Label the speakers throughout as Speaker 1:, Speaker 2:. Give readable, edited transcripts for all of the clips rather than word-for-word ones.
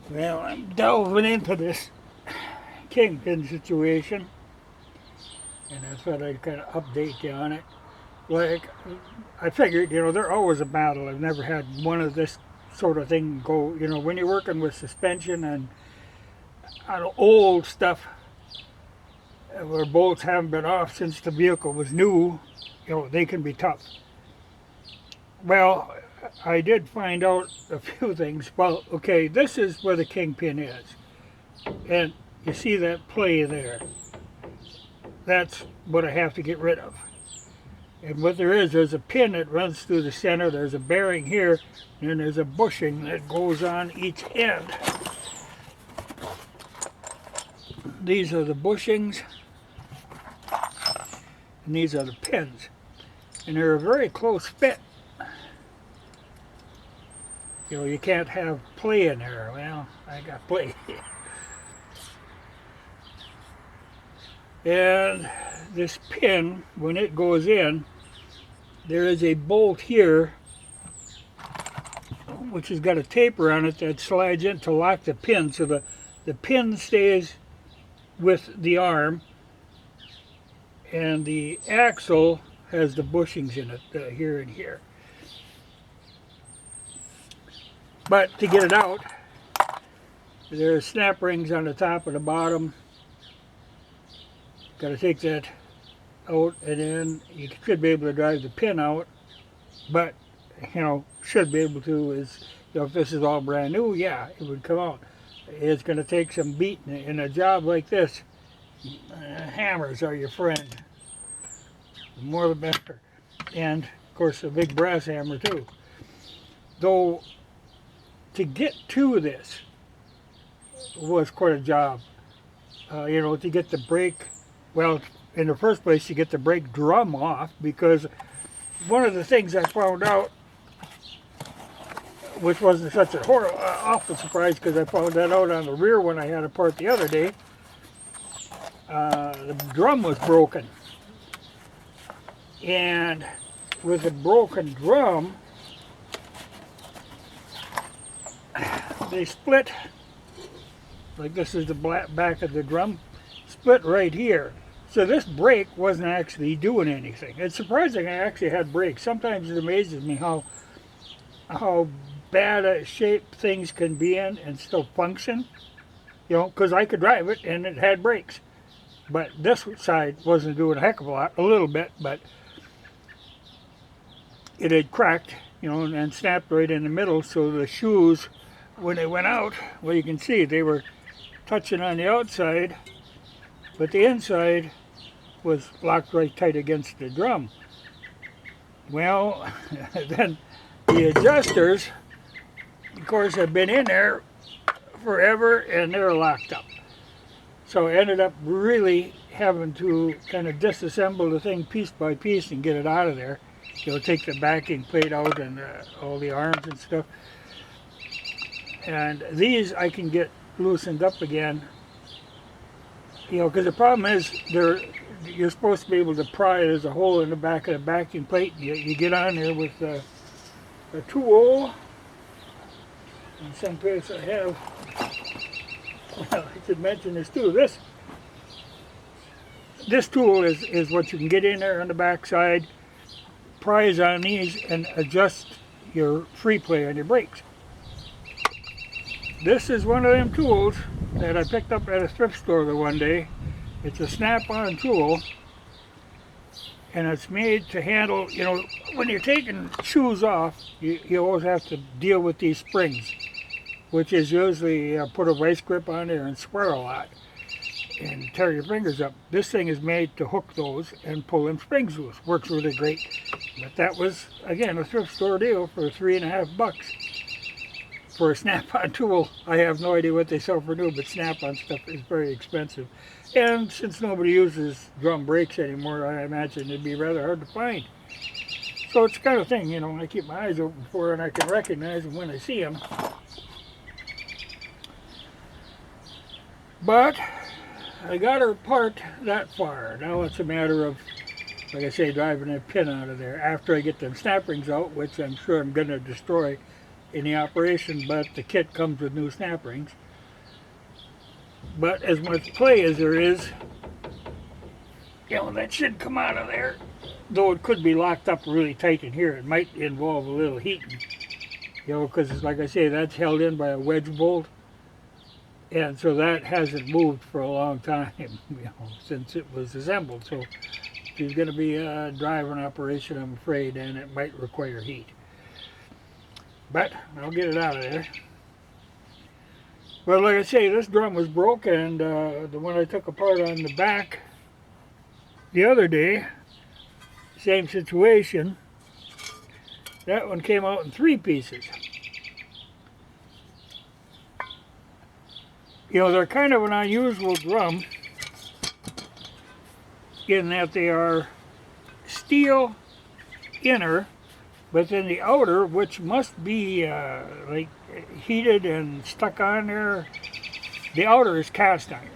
Speaker 1: Well, I'm delving into this Kingpin situation, and I thought I'd kind of update you on it. Like, I figured, they're always a battle. I've never had one of this sort of thing go, when you're working with suspension and on old stuff where bolts haven't been off since the vehicle was new, they can be tough. Well, I did find out a few things. Well, okay, this is where the Kingpin is. And you see that play there. That's what I have to get rid of. And what there's a pin that runs through the center, there's a bearing here, and there's a bushing that goes on each end. These are the bushings, and these are the pins. And they're a very close fit. You can't have play in there. Well, I got play. And this pin, when it goes in, there is a bolt here which has got a taper on it that slides in to lock the pin, so the pin stays with the arm, and the axle has the bushings in it, here and here. But to get it out, there are snap rings on the top and the bottom. Got to take that out, and then you should be able to drive the pin out. But should be able to is, if this is all brand new, yeah, it would come out. It's going to take some beating. In a job like this, hammers are your friend. The more the better. And of course a big brass hammer too. Though to get to this was quite a job. To get the brake, well, in the first place, you get the brake drum off, because one of the things I found out, which wasn't such a awful surprise, because I found that out on the rear when I had a part the other day, the drum was broken. And with a broken drum, they split, like this is the back of the drum, split right here. So this brake wasn't actually doing anything. It's surprising I actually had brakes. Sometimes it amazes me how bad a shape things can be in and still function. Because I could drive it and it had brakes. But this side wasn't doing a heck of a lot, a little bit, but it had cracked, and snapped right in the middle. So the shoes, when they went out, well, you can see they were touching on the outside, but the inside was locked right tight against the drum. Well, then the adjusters, of course, have been in there forever, and they're locked up. So I ended up really having to kind of disassemble the thing piece by piece and get it out of there. Take the backing plate out and all the arms and stuff. And these I can get loosened up again. Because the problem is you're supposed to be able to pry. There's a hole in the back of the backing plate. You get on there with a tool. In some place I have, well, I should mention this too. This tool is what you can get in there on the back side, prise on these, and adjust your free play on your brakes. This is one of them tools that I picked up at a thrift store the one day. It's a snap-on tool, and it's made to handle, when you're taking shoes off, you always have to deal with these springs, which is usually put a vice grip on there and swear a lot and tear your fingers up. This thing is made to hook those and pull them springs loose. Works really great. But that was, again, a thrift store deal for $3.50. For a snap-on tool, I have no idea what they sell for new, but snap-on stuff is very expensive. And since nobody uses drum brakes anymore, I imagine it'd be rather hard to find. So it's the kind of thing, I keep my eyes open for, and I can recognize them when I see them. But I got her apart that far. Now it's a matter of, like I say, driving a pin out of there after I get them snap rings out, which I'm sure I'm going to destroy in the operation, but the kit comes with new snap rings. But as much play as there is, that should come out of there. Though it could be locked up really tight in here. It might involve a little heating. Because like I say, that's held in by a wedge bolt. And so that hasn't moved for a long time, since it was assembled. So it's going to be a driving operation, I'm afraid, and it might require heat. But I'll get it out of there. Well, like I say, this drum was broken, and the one I took apart on the back the other day, same situation. That one came out in 3 pieces. They're kind of an unusual drum in that they are steel inner, but then the outer, which must be like heated and stuck on there, the outer is cast iron.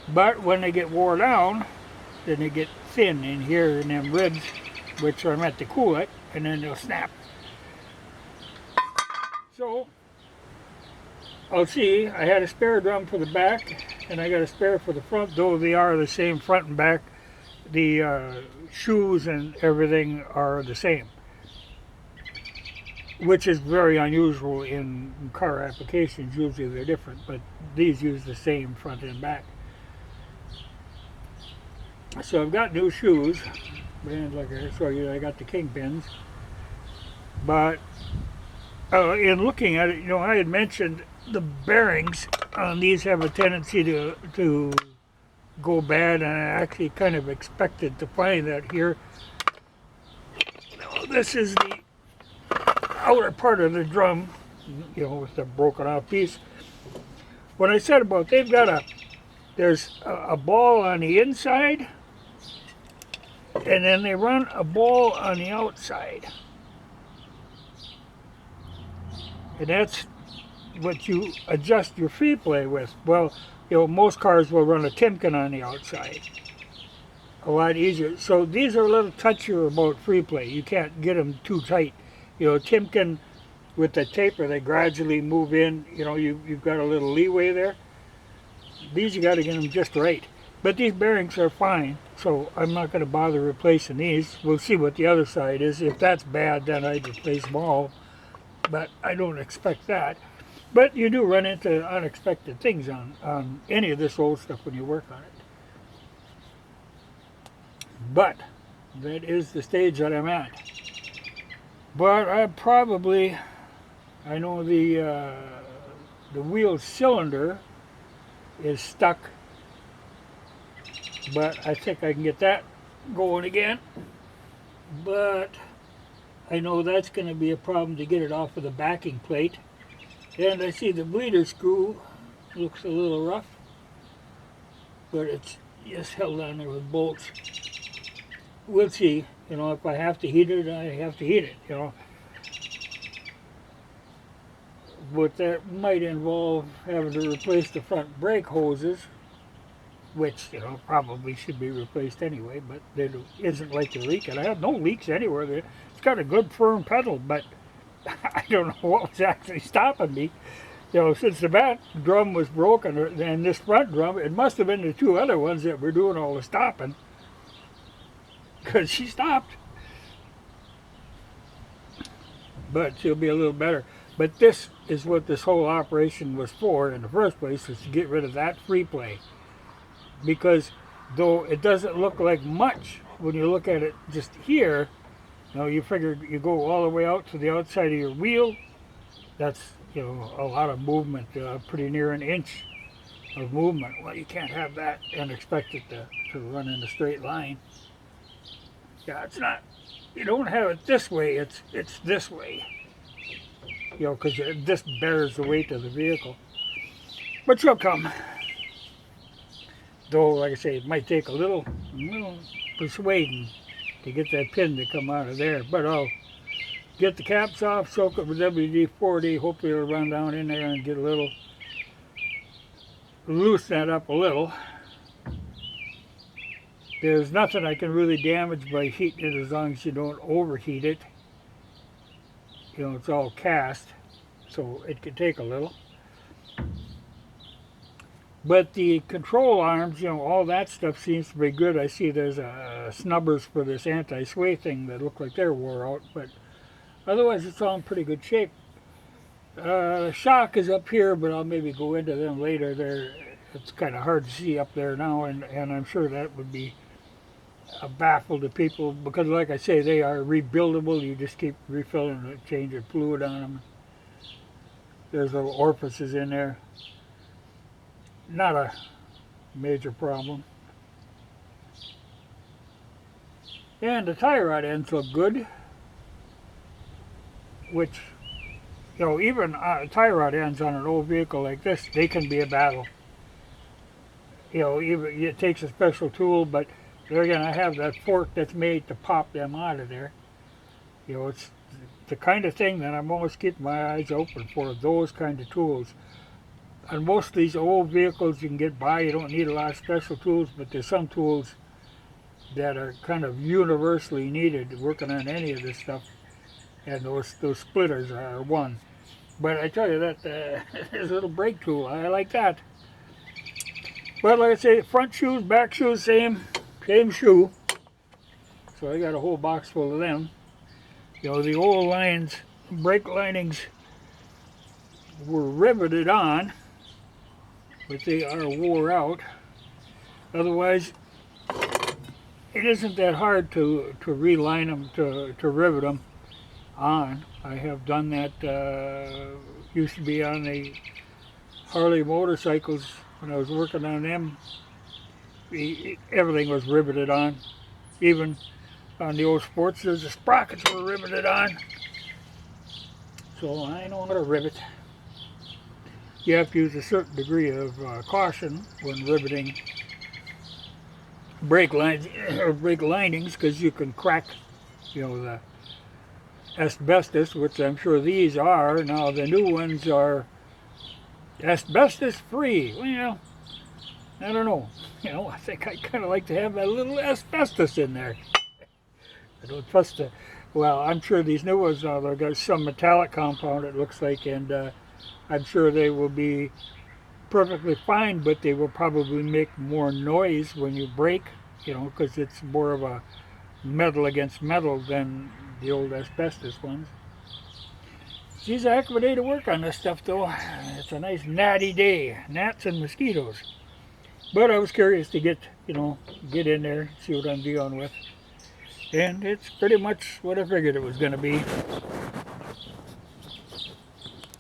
Speaker 1: But when they get wore down, then they get thin in here in them ribs, which are meant to cool it, and then they'll snap. So I'll see. I had a spare drum for the back, and I got a spare for the front, though they are the same front and back. The shoes and everything are the same, which is very unusual in car applications. Usually they're different, but these use the same front and back. So I've got new shoes, and like I showed you, I got the Kingpins. But in looking at it, I had mentioned the bearings on these have a tendency to go bad, and I actually kind of expected to find that here. This is the outer part of the drum, with the broken off piece. When I said about there's a ball on the inside, and then they run a ball on the outside. And that's what you adjust your free play with. Well, most cars will run a Kingpin on the outside. A lot easier. So these are a little touchier about free play. You can't get them too tight. Kingpin with the taper, they gradually move in. You've got a little leeway there. These you got to get them just right. But these bearings are fine, so I'm not going to bother replacing these. We'll see what the other side is. If that's bad, then I'd replace them all. But I don't expect that. But you do run into unexpected things on any of this old stuff when you work on it. But that is the stage that I'm at. But I know the wheel cylinder is stuck, but I think I can get that going again. But I know that's going to be a problem to get it off of the backing plate. And I see the bleeder screw looks a little rough, but it's just held on there with bolts. We'll see. If I have to heat it, I have to heat it, But that might involve having to replace the front brake hoses, which, probably should be replaced anyway, but it isn't like they're leaking. I have no leaks anywhere. It's got a good firm pedal, but I don't know what was actually stopping me. Since the back drum was broken, and this front drum, it must have been the 2 other ones that were doing all the stopping, because she stopped. But she'll be a little better. But this is what this whole operation was for in the first place, was to get rid of that free play. Because though it doesn't look like much when you look at it just here, you figure you go all the way out to the outside of your wheel, that's a lot of movement, pretty near an inch of movement. Well, you can't have that and expect it to run in a straight line. Yeah, it's not. You don't have it this way, it's this way. Because this bears the weight of the vehicle. But she'll come. Though, like I say, it might take a little persuading to get that pin to come out of there. But I'll get the caps off, soak it with WD-40. Hopefully it'll run down in there and get a little, loosen that up a little. There's nothing I can really damage by heating it as long as you don't overheat it. You know, it's all cast, so it could take a little. But the control arms, you know, all that stuff seems to be good. I see there's snubbers for this anti-sway thing that look like they're wore out, but otherwise it's all in pretty good shape. Shock is up here, but I'll maybe go into them later. It's kind of hard to see up there now, and I'm sure that would be a baffle to people because, like I say, they are rebuildable. You just keep refilling and changing fluid on them. There's little orifices in there. Not a major problem. And the tie rod ends look good, which, you know, even tie rod ends on an old vehicle like this, they can be a battle. You know, even it takes a special tool, but they're going to have that fork that's made to pop them out of there. You know, it's the kind of thing that I'm always keeping my eyes open for, those kind of tools. On most of these old vehicles you can get by, you don't need a lot of special tools, but there's some tools that are kind of universally needed working on any of this stuff, and those splitters are one. But I tell you that there's a little brake tool, I like that. But like I say, front shoes, back shoes, same shoe. So I got a whole box full of them. You know, the old lines, brake linings were riveted on, but they are wore out. Otherwise, it isn't that hard to reline them, to rivet them on. I have done that. Used to be on the Harley motorcycles when I was working on them. Everything was riveted on. Even on the old Sportsters, the sprockets were riveted on. So I know how to rivet. You have to use a certain degree of caution when riveting brake lines or brake linings, because you can crack, you know, the asbestos, which I'm sure these are. Now the new ones are asbestos free. Well, I don't know. You know, I think I kind of like to have that little asbestos in there. I don't trust it. Well, I'm sure these new ones now, they've got some metallic compound, it looks like, and I'm sure they will be perfectly fine, but they will probably make more noise when you brake, you know, because it's more of a metal against metal than the old asbestos ones. Geez, a heck of a day to work on this stuff, though. It's a nice natty day, gnats and mosquitoes. But I was curious to get in there, see what I'm dealing with. And it's pretty much what I figured it was going to be.